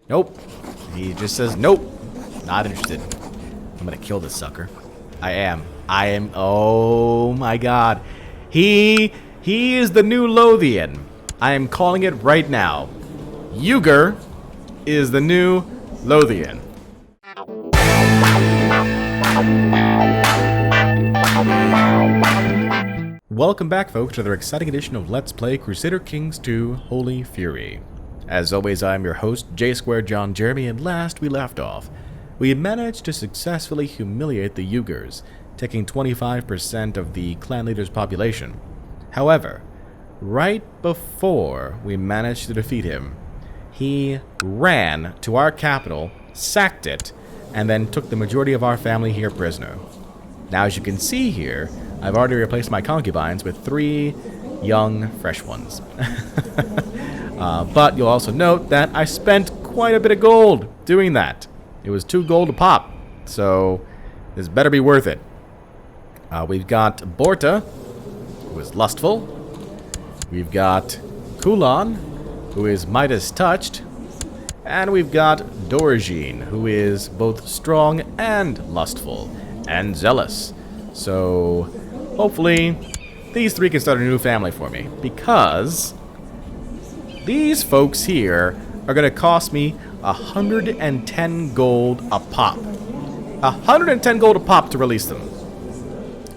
Nope. He just says, nope. Not interested. I'm gonna kill this sucker. I am. Oh my god. He is the new Lothian. I am calling it right now. Uger is the new Lothian. Welcome back, folks, to another exciting edition of Let's Play Crusader Kings II Holy Fury. As always, I'm your host, J2John Jeremy, and last we left off, we had managed to successfully humiliate the Uyghurs, taking 25% of the clan leader's population. However, right before we managed to defeat him, he ran to our capital, sacked it, and then took the majority of our family here prisoner. Now, as you can see here, I've already replaced my concubines with 3 young, fresh ones. But you'll also note that I spent quite a bit of gold doing that. It was 2 gold a pop, so this better be worth it. We've got Borta, who is lustful. We've got Kulan, who is Midas touched. And we've got Dorjin, who is both strong and lustful, and zealous. So hopefully these 3 can start a new family for me, because these folks here are going to cost me 110 gold a pop. 110 gold a pop to release them.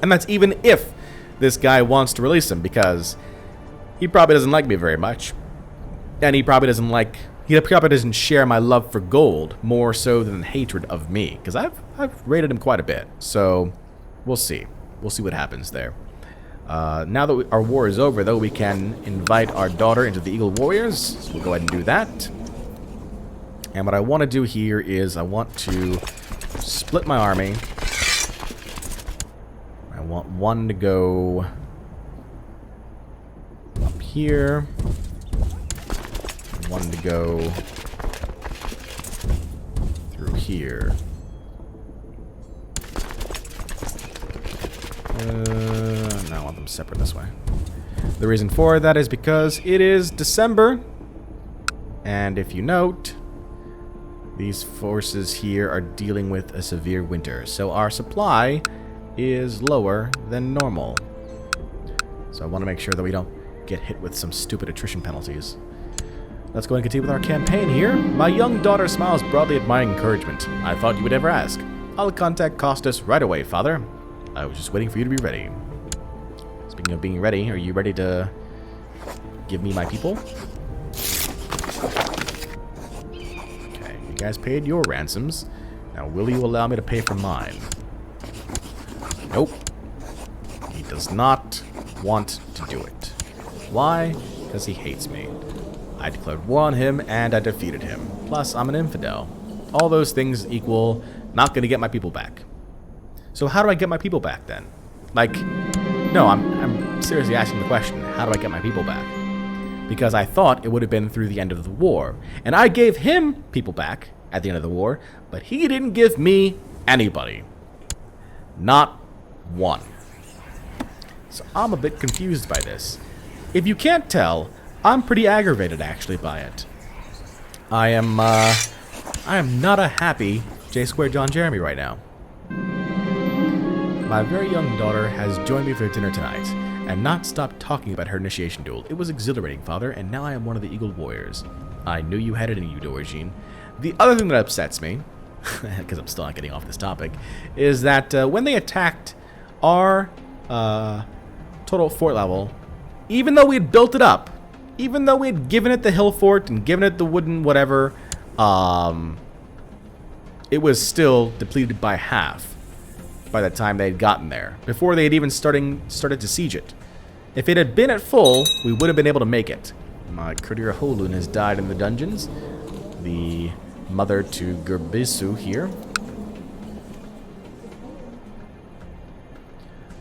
And that's even if this guy wants to release them, because he probably doesn't like me very much. And he probably doesn't share my love for gold more so than hatred of me, because I've rated him quite a bit. So we'll see. We'll see what happens there. Now that our war is over, though, we can invite our daughter into the Eagle Warriors. So we'll go ahead and do that. And what I want to do here is I want to split my army. I want one to go up here. One to go through here. No, I want them separate this way. The reason for that is because it is December, and if you note, these forces here are dealing with a severe winter, so our supply is lower than normal. So I want to make sure that we don't get hit with some stupid attrition penalties. Let's go and continue with our campaign here. My young daughter smiles broadly at my encouragement. I thought you would ever ask. I'll contact Costas right away, father. I was just waiting for you to be ready. Speaking of being ready, are you ready to give me my people? Okay, you guys paid your ransoms. Now, will you allow me to pay for mine? Nope. He does not want to do it. Why? Because he hates me. I declared war on him, and I defeated him. Plus, I'm an infidel. All those things equal not going to get my people back. So how do I get my people back, then? Like, no, I'm seriously asking the question, how do I get my people back? Because I thought it would have been through the end of the war. And I gave him people back at the end of the war, but he didn't give me anybody. Not one. So I'm a bit confused by this. If you can't tell, I'm pretty aggravated, actually, by it. I am not a happy J2John Jeremy right now. My very young daughter has joined me for dinner tonight, and not stopped talking about her initiation duel. It was exhilarating, father, and now I am one of the Eagle Warriors. I knew you had it in you, Dorjin. The other thing that upsets me, because I'm still not getting off this topic, is that when they attacked our total fort level, even though we had built it up, even though we had given it the hill fort and given it the wooden whatever, it was still depleted by half by the time they had gotten there, before they had even started to siege it. If it had been at full, we would have been able to make it. My Courtier Holun has died in the dungeons. The mother to Gerbisu here.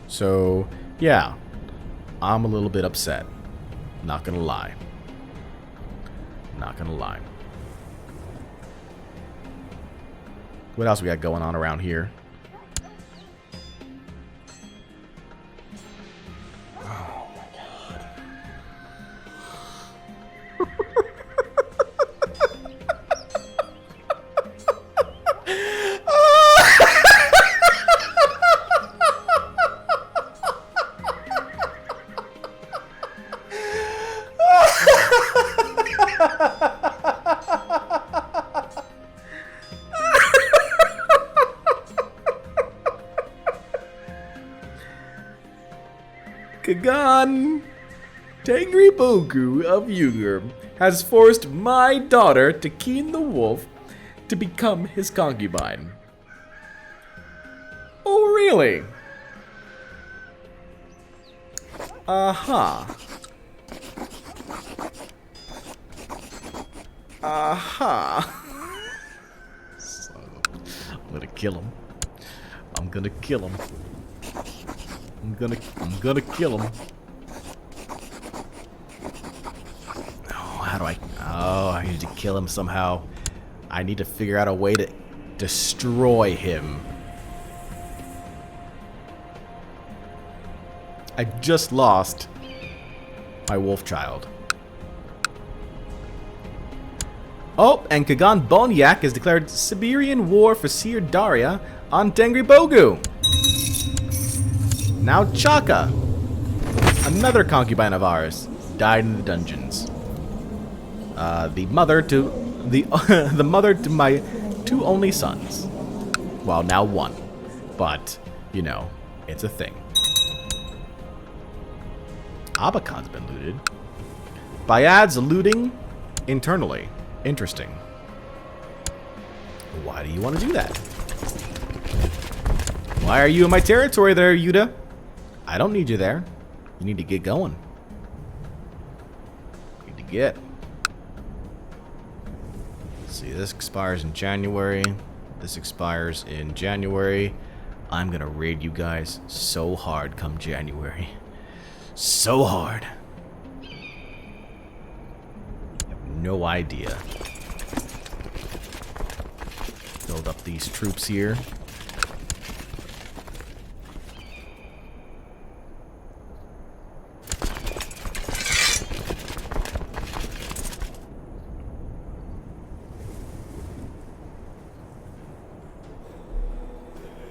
So, yeah, I'm a little bit upset. Not gonna lie. Not gonna lie. What else we got going on around here? Kagan Tengri Bogu of Ugur has forced my daughter, Takin the Wolf, to become his concubine. Oh, really? Aha. Aha. I'm gonna kill him. I'm gonna kill him. I'm gonna kill him. Oh, how do I... Oh, I need to kill him somehow. I need to figure out a way to destroy him. I just lost my wolf child. Oh, and Kagan Bonyak has declared Siberian war for Sir Daria on Tengri Bogu. Now Chaka, another concubine of ours, died in the dungeons. The mother to the mother to my two only sons. Well, now one, but you know, it's a thing. Abakan's been looted. Bayad's looting internally. Interesting. Why do you want to do that? Why are you in my territory there, Yuda? I don't need you there. You need to get going. Need to get. Let's see, this expires in January. This expires in January. I'm gonna raid you guys so hard come January. So hard. You have no idea. Build up these troops here.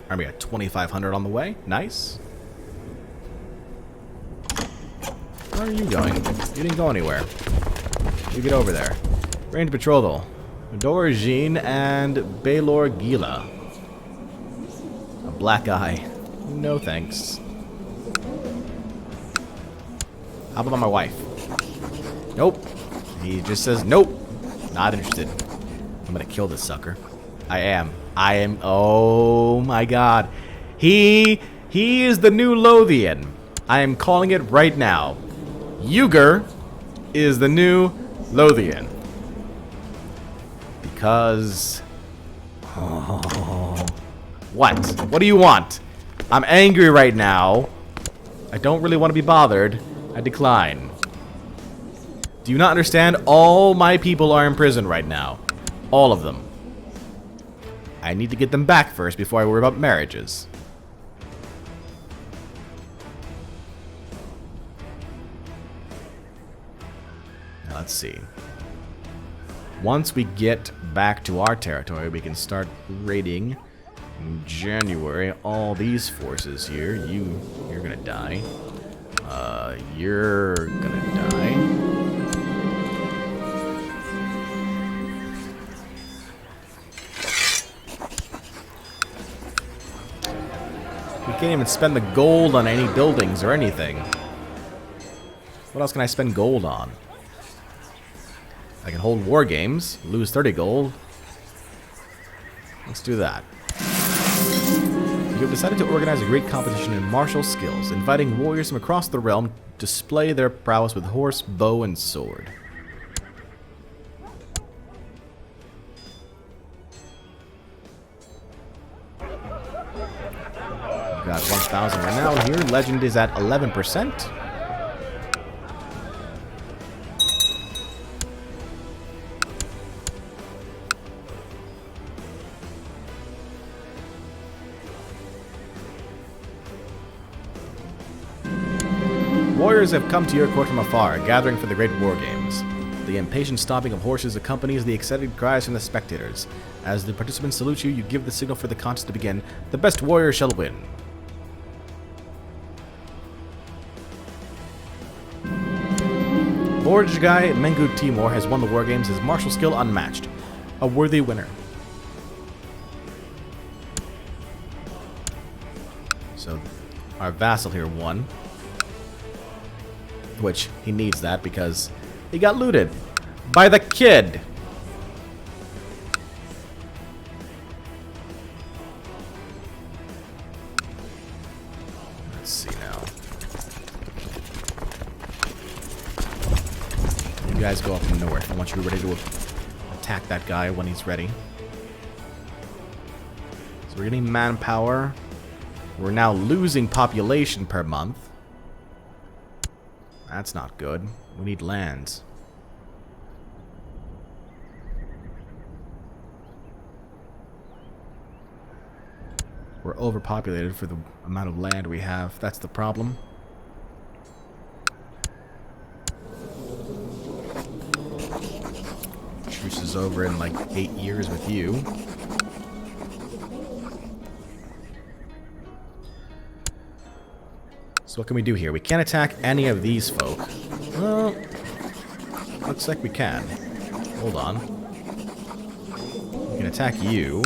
Army got 2,500 on the way. Nice. Where are you going? You didn't go anywhere. You get over there. Range betrothal. Dorjin and Baylor Gila. A black eye. No thanks. How about my wife? Nope. He just says nope. Not interested. I'm gonna kill this sucker. I am. Oh my god. He is the new Lothian. I am calling it right now. Ugur is the new Lothian. Because... Oh. What? What do you want? I'm angry right now. I don't really want to be bothered. I decline. Do you not understand? All my people are in prison right now. All of them. I need to get them back first before I worry about marriages. Now, let's see. Once we get back to our territory, we can start raiding in January all these forces here. You're gonna die. You're gonna die. We can't even spend the gold on any buildings or anything. What else can I spend gold on? I can hold war games, lose 30 gold. Let's do that. You have decided to organize a great competition in martial skills, inviting warriors from across the realm to display their prowess with horse, bow, and sword. Got 1,000 right now here. Legend is at 11%. Warriors have come to your court from afar, gathering for the great war games. The impatient stomping of horses accompanies the excited cries from the spectators. As the participants salute you, you give the signal for the contest to begin. The best warrior shall win. Borjgai Mengu Timur has won the war games, his martial skill unmatched. A worthy winner. So, our vassal here won. Which, he needs that because he got looted by the kid. Let's see now. You guys go up north. I want you ready to attack that guy when he's ready. So we're getting manpower. We're now losing population per month. That's not good. We need lands. We're overpopulated for the amount of land we have. That's the problem. Truce is over in like 8 years with you. So what can we do here? We can't attack any of these folk. Well, looks like we can. Hold on. We can attack you.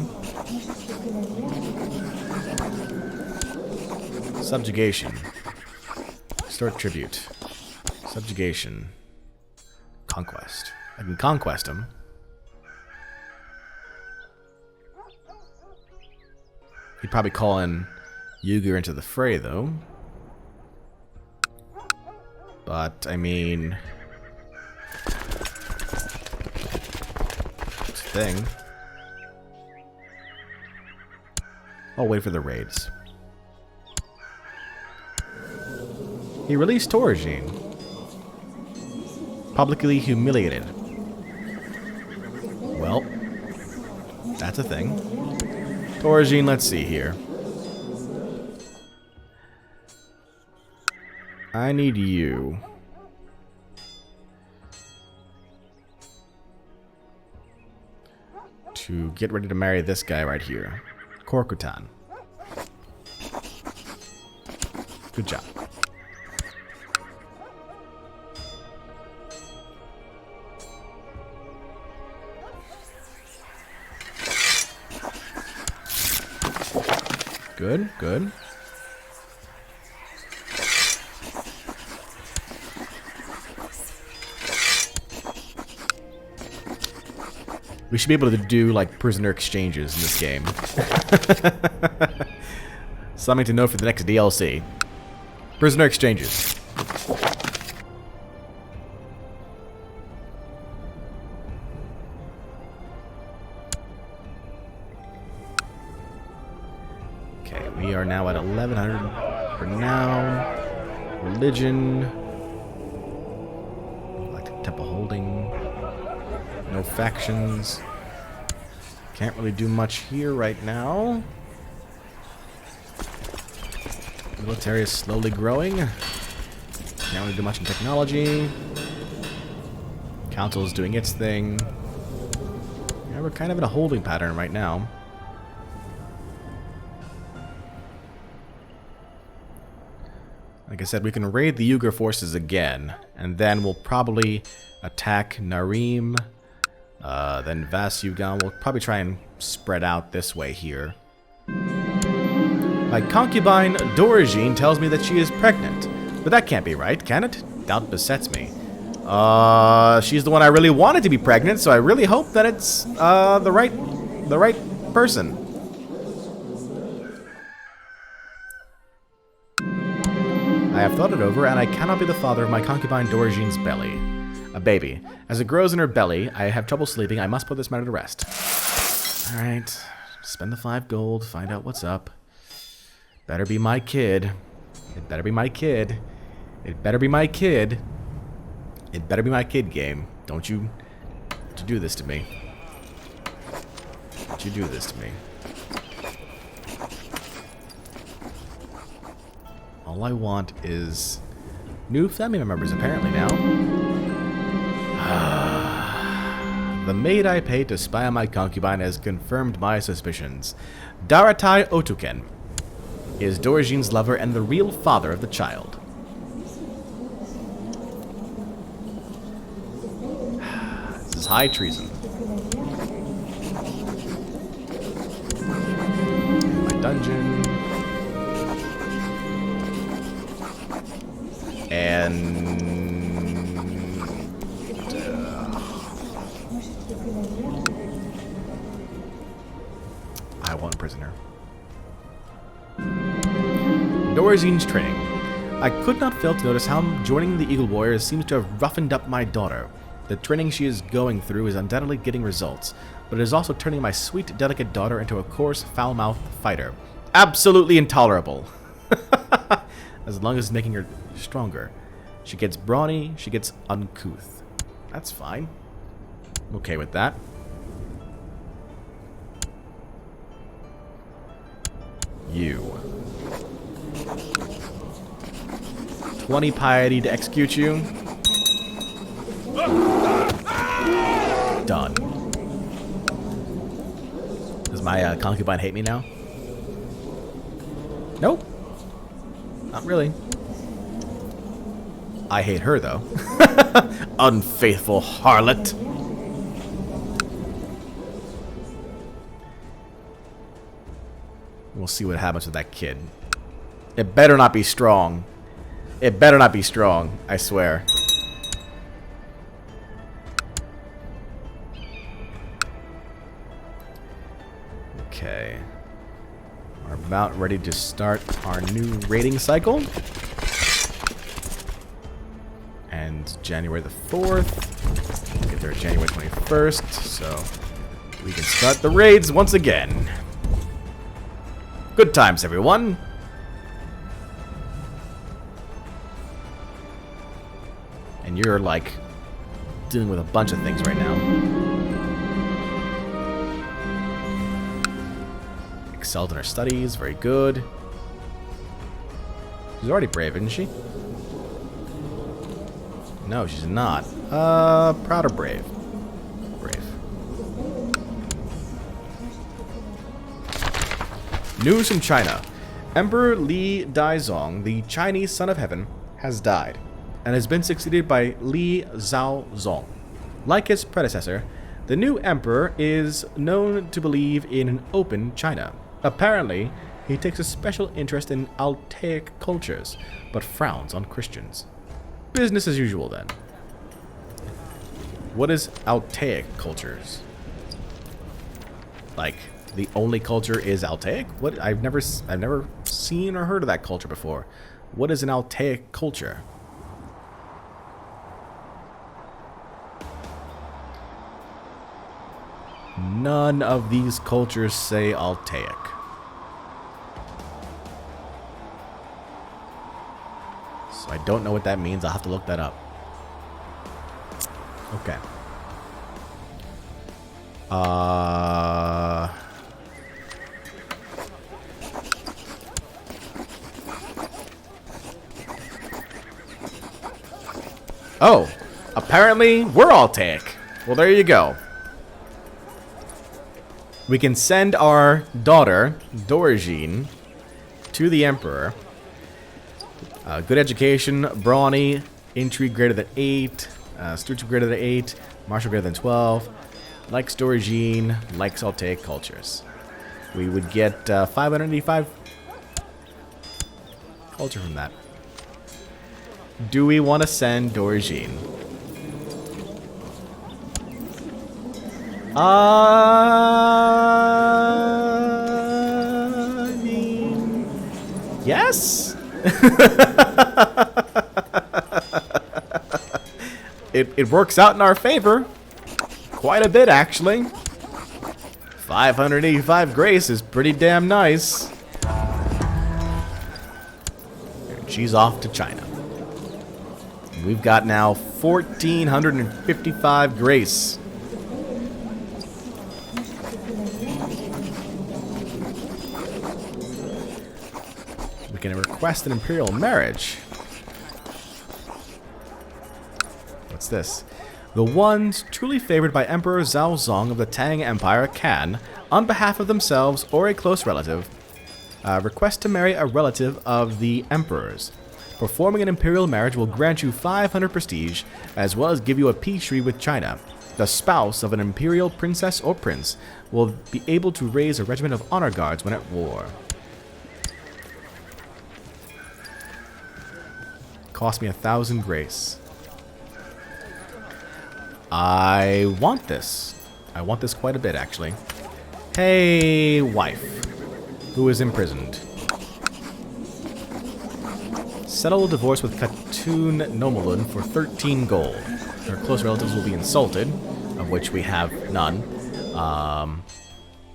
Subjugation. Extort tribute. Subjugation. Conquest. I can conquest him. He'd probably call in Uyghur into the fray, though. But, I mean... it's a thing. I'll wait for the raids. He released Toragine. Publicly humiliated. Well, that's a thing. Toragine, let's see here. I need you. To get ready to marry this guy right here. Korkutan. Good job. Good, good. We should be able to do, like, prisoner exchanges in this game. Something to know for the next DLC. Prisoner exchanges. Okay, we are now at 1100 for now. Religion. Like the temple holding. No factions. Can't really do much here right now. Military is slowly growing. Can't really do much in technology. Council is doing its thing. Yeah, we're kind of in a holding pattern right now. Like I said, we can raid the Uyghur forces again, and then we'll probably attack Narim. Then Vasugan. We'll probably try and spread out this way here. My concubine, Doragine, tells me that she is pregnant. But that can't be right, can it? Doubt besets me. She's the one I really wanted to be pregnant, so I really hope that it's, the right person. I have thought it over, and I cannot be the father of my concubine Doragine's belly. A baby. As it grows in her belly, I have trouble sleeping. I must put this matter to rest. Alright. Spend the 5 gold. Find out what's up. Better be my kid. It better be my kid. It better be my kid. It better be my kid game. Don't you do this to me. Don't you do this to me. All I want is new family members apparently now. The maid I paid to spy on my concubine has confirmed my suspicions. Daratai Otuken is Doragine's lover and the real father of the child. This is high treason. In my dungeon. And I won't imprison her. Dorjine's training. I could not fail to notice how joining the Eagle Warriors seems to have roughened up my daughter. The training she is going through is undoubtedly getting results, but it is also turning my sweet, delicate daughter into a coarse, foul-mouthed fighter. Absolutely intolerable. As long as it's making her stronger. She gets brawny, she gets uncouth. That's fine. I'm okay with that. You. 20 piety to execute you. Done. Does my concubine hate me now? Nope. Not really. I hate her, though. Unfaithful harlot. We'll see what happens with that kid. It better not be strong. It better not be strong, I swear. Okay. We're about ready to start our new raiding cycle. And January the 4th. We'll get there January 21st, so we can start the raids once again. Good times, everyone. And you're, like, dealing with a bunch of things right now. Excelled in her studies. Very good. She's already brave, isn't she? No, she's not. Proud or brave? Brave. News from China. Emperor Li Daizong, the Chinese son of heaven, has died and has been succeeded by Li Zhaozong. Like his predecessor, the new emperor is known to believe in an open China. Apparently, he takes a special interest in Altaic cultures, but frowns on Christians. Business as usual, then. What is Altaic cultures? Like, the only culture is Altaic? What? I've never seen or heard of that culture before. What is an Altaic culture? None of these cultures say Altaic. So I don't know what that means. I'll have to look that up. Okay. Oh, apparently we're Altaic. Well, there you go. We can send our daughter, Dorjine, to the Emperor. Good education, brawny, intrigue greater than 8, stewardship greater than 8, martial greater than 12, likes Dorjine, likes Altaic cultures. We would get 585 culture from that. Do we want to send Dorjine? I mean, yes. It works out in our favor. Quite a bit, actually. 585 grace is pretty damn nice. And she's off to China. We've got now 1,455 grace. We can request an imperial marriage. What's this? The ones truly favored by Emperor Zhaozong of the Tang Empire can, on behalf of themselves or a close relative, request to marry a relative of the Emperor's. Performing an imperial marriage will grant you 500 prestige, as well as give you a peace treaty with China. The spouse of an imperial princess or prince will be able to raise a regiment of honor guards when at war. Cost me 1,000 grace. I want this. I want this quite a bit, actually. Hey, wife, who is imprisoned. Settle a divorce with Khatun Nomalun for 13 gold. Her close relatives will be insulted, of which we have none.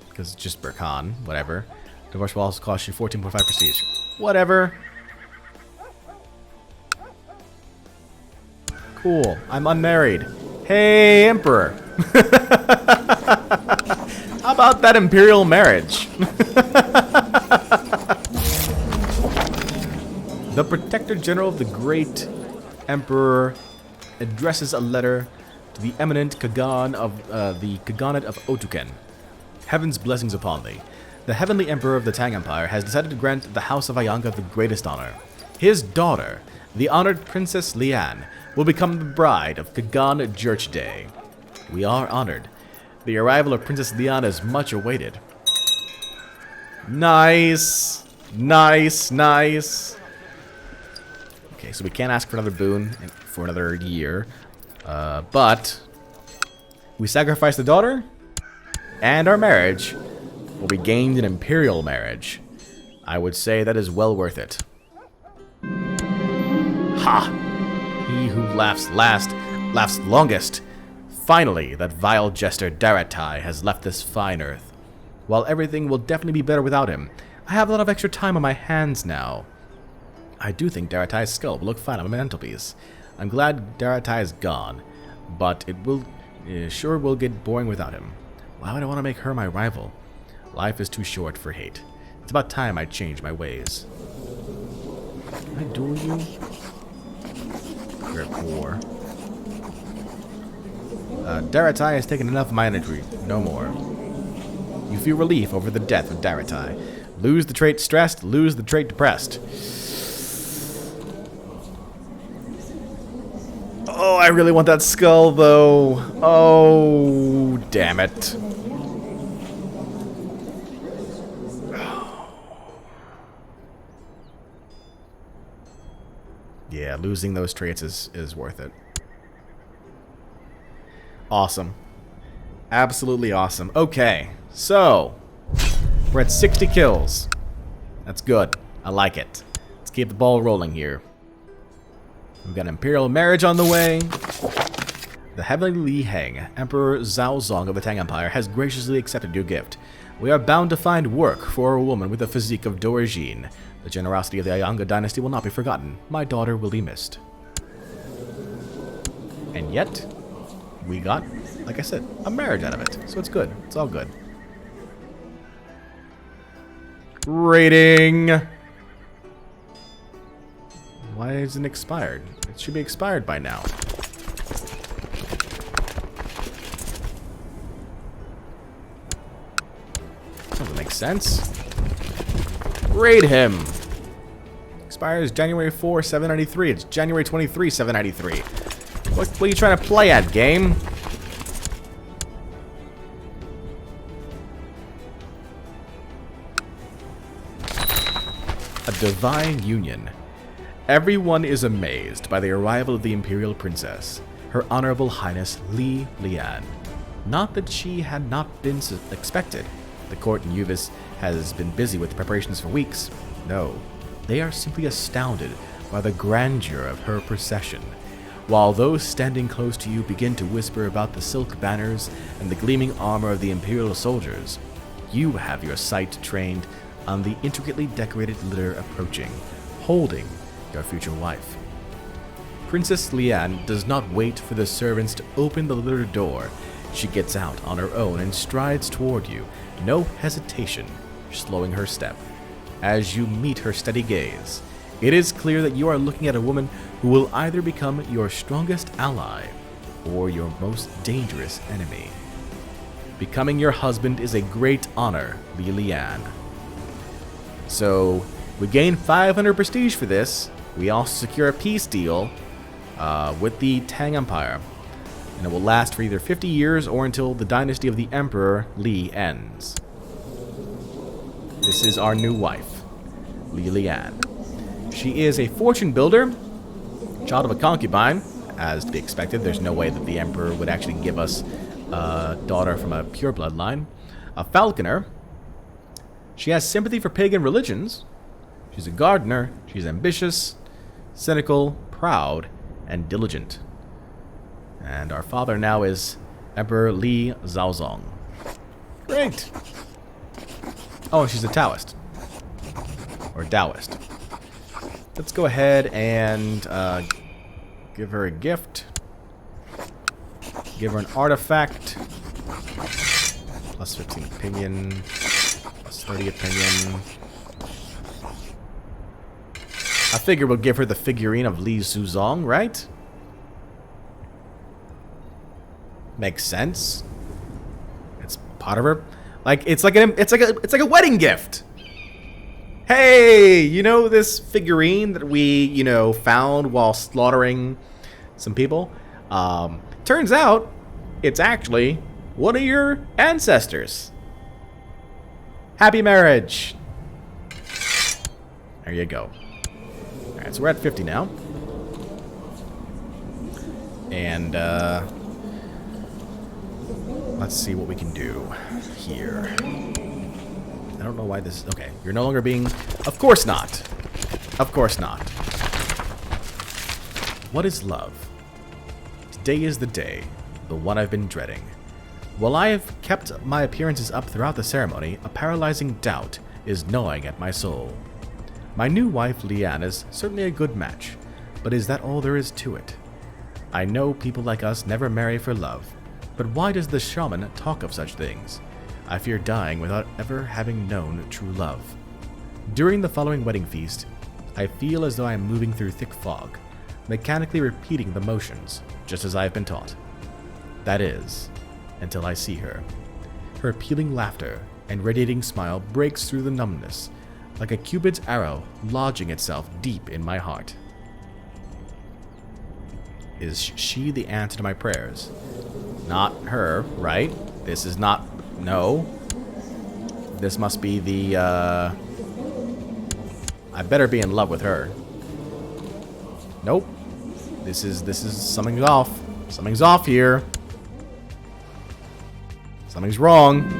Because it's just Burkhan, whatever. Divorce will also cost you 14.5 prestige. Whatever. Cool. I'm unmarried. Hey, Emperor. How about that imperial marriage? The Protector General of the Great Emperor addresses a letter to the eminent Khagan of the Khaganate of Otuken. Heaven's blessings upon thee. The Heavenly Emperor of the Tang Empire has decided to grant the House of Ayanga the greatest honor. His daughter, the honored Princess Lian, will become the bride of Khagan Jurchday. We are honored. The arrival of Princess Lian is much awaited. Nice. Nice, nice. Okay, so we can't ask for another boon for another year. But we sacrifice the daughter, and our marriage will be gained an imperial marriage. I would say that is well worth it. Ha! He who laughs last, laughs longest. Finally, that vile jester Daratai has left this fine earth. While everything will definitely be better without him, I have a lot of extra time on my hands now. I do think Daratai's skull will look fine on my mantelpiece. I'm glad Daratai is gone, but it sure will get boring without him. Why would I want to make her my rival? Life is too short for hate. It's about time I change my ways. Can I duel you? You're poor. Daratai has taken enough of my energy. No more. You feel relief over the death of Daratai. Lose the trait stressed, lose the trait depressed. Oh, I really want that skull, though. Oh, damn it. Yeah, losing those traits is worth it. Awesome. Absolutely awesome. Okay, so we're at 60 kills. That's good. I like it. Let's keep the ball rolling here. We've got imperial marriage on the way. The Heavenly Li Heng, Emperor Zhao Zong of the Tang Empire, has graciously accepted your gift. We are bound to find work for a woman with the physique of Dorijin. The generosity of the Ayanga dynasty will not be forgotten. My daughter will be missed. And yet, we got, like I said, a marriage out of it. So it's good. It's all good. Rating. Why isn't it expired? It should be expired by now. Doesn't make sense. Raid him. Expires January 4, 793. It's January 23, 793. What are you trying to play at, game? A divine union. Everyone is amazed by the arrival of the Imperial Princess, Her Honorable Highness Li Lian. Not that she had not been expected. The court in Uvis has been busy with preparations for weeks. No, they are simply astounded by the grandeur of her procession. While those standing close to you begin to whisper about the silk banners and the gleaming armor of the Imperial soldiers, you have your sight trained on the intricately decorated litter approaching, holding your future wife. Princess Lian does not wait for the servants to open the litter door. She gets out on her own and strides toward you, no hesitation, slowing her step. As you meet her steady gaze, it is clear that you are looking at a woman who will either become your strongest ally or your most dangerous enemy. Becoming your husband is a great honor, Li Lian. So, we gain 500 prestige for this. We also secure a peace deal with the Tang Empire. And it will last for either 50 years or until the dynasty of the Emperor Li ends. This is our new wife, Li Lian. She is a fortune builder, child of a concubine, as to be expected. There's no way that the Emperor would actually give us a daughter from a pure bloodline. A falconer. She has sympathy for pagan religions. She's a gardener. She's ambitious, cynical, proud, and diligent. And our father now is Emperor Li Zhaozong. Great. Oh, and she's a Taoist. Or Taoist. Let's go ahead and give her a gift. Give her an artifact. Plus 15 opinion. Plus 30 opinion. I figure we'll give her the figurine of Li Zhaozong, right? Makes sense. It's part of her. Like it's like a wedding gift. Hey, you know this figurine that we, found while slaughtering some people? Turns out it's actually one of your ancestors. Happy marriage. There you go. Alright, so we're at 50 now. And, let's see what we can do here. I don't know why this is... Okay, you're no longer being... Of course not. Of course not. What is love? Today is the day, the one I've been dreading. While I have kept my appearances up throughout the ceremony, a paralyzing doubt is gnawing at my soul. My new wife, Liane, is certainly a good match, but is that all there is to it? I know people like us never marry for love, but why does the shaman talk of such things? I fear dying without ever having known true love. During the following wedding feast, I feel as though I am moving through thick fog, mechanically repeating the motions, just as I have been taught. That is, until I see her. Her appealing laughter and radiating smile breaks through the numbness, like a Cupid's arrow lodging itself deep in my heart. Is she the answer to my prayers? Not her, right? This is not... No. This must be the, I better be in love with her. Nope. This is something's off. Something's off here. Something's wrong.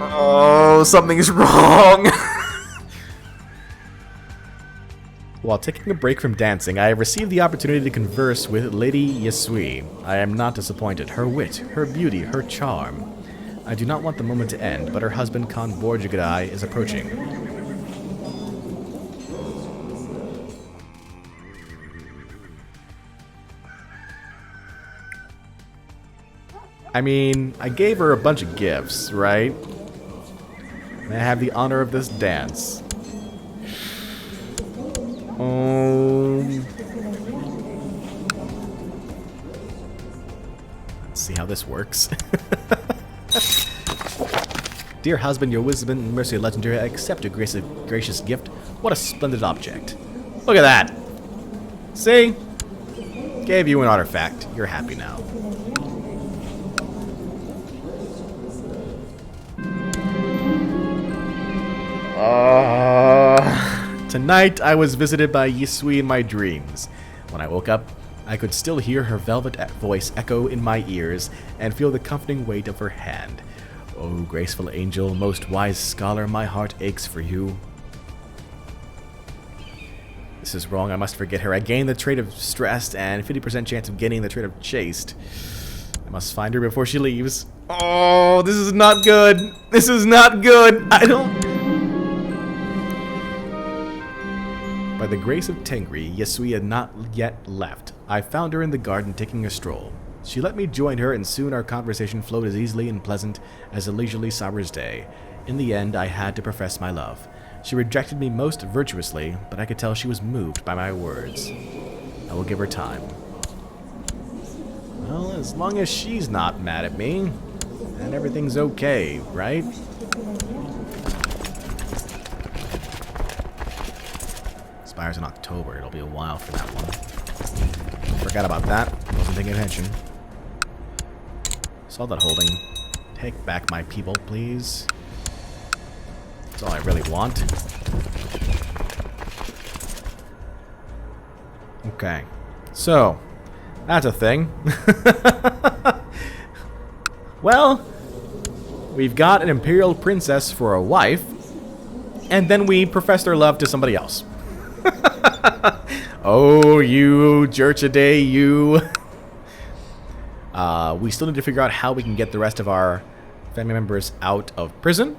Oh, something's wrong. While taking a break from dancing, I have received the opportunity to converse with Lady Yesui. I am not disappointed. Her wit, her beauty, her charm. I do not want the moment to end, but her husband Khan Borjagadai is approaching. I mean, I gave her a bunch of gifts, right? And I have the honor of this dance. Let's see how this works. Dear husband, your wisdom and mercy are legendary. I accept your gracious gift. What a splendid object. Look at that. See? Gave you an artifact. You're happy now. Tonight, I was visited by Yesui in my dreams. When I woke up, I could still hear her velvet voice echo in my ears and feel the comforting weight of her hand. Oh, graceful angel, most wise scholar, my heart aches for you. This is wrong, I must forget her. I gained the trait of stressed and 50% chance of gaining the trait of chaste. I must find her before she leaves. Oh, this is not good. This is not good. By the grace of Tengri, Yesui had not yet left. I found her in the garden taking a stroll. She let me join her, and soon our conversation flowed as easily and pleasant as a leisurely summer's day. In the end, I had to profess my love. She rejected me most virtuously, but I could tell she was moved by my words. I will give her time. Well, as long as she's not mad at me, then everything's okay, right? Expires in October. It'll be a while for that one. Forgot about that. Wasn't paying attention. Saw that holding. Take back my people, please. That's all I really want. Okay. So, that's a thing. Well, we've got an imperial princess for a wife, and then we professed our love to somebody else. Oh, you, Jerchaday, you. We still need to figure out how we can get the rest of our family members out of prison,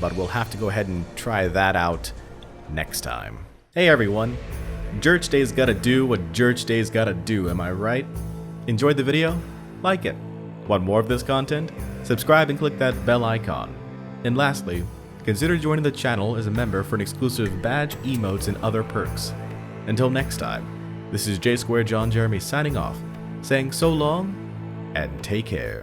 but we'll have to go ahead and try that out next time. Hey everyone, Jerchday's gotta do what Jerchday's gotta do, am I right? Enjoyed the video? Like it. Want more of this content? Subscribe and click that bell icon. And lastly, consider joining the channel as a member for an exclusive badge, emotes, and other perks. Until next time, this is J Square John Jeremy signing off, saying so long, and take care.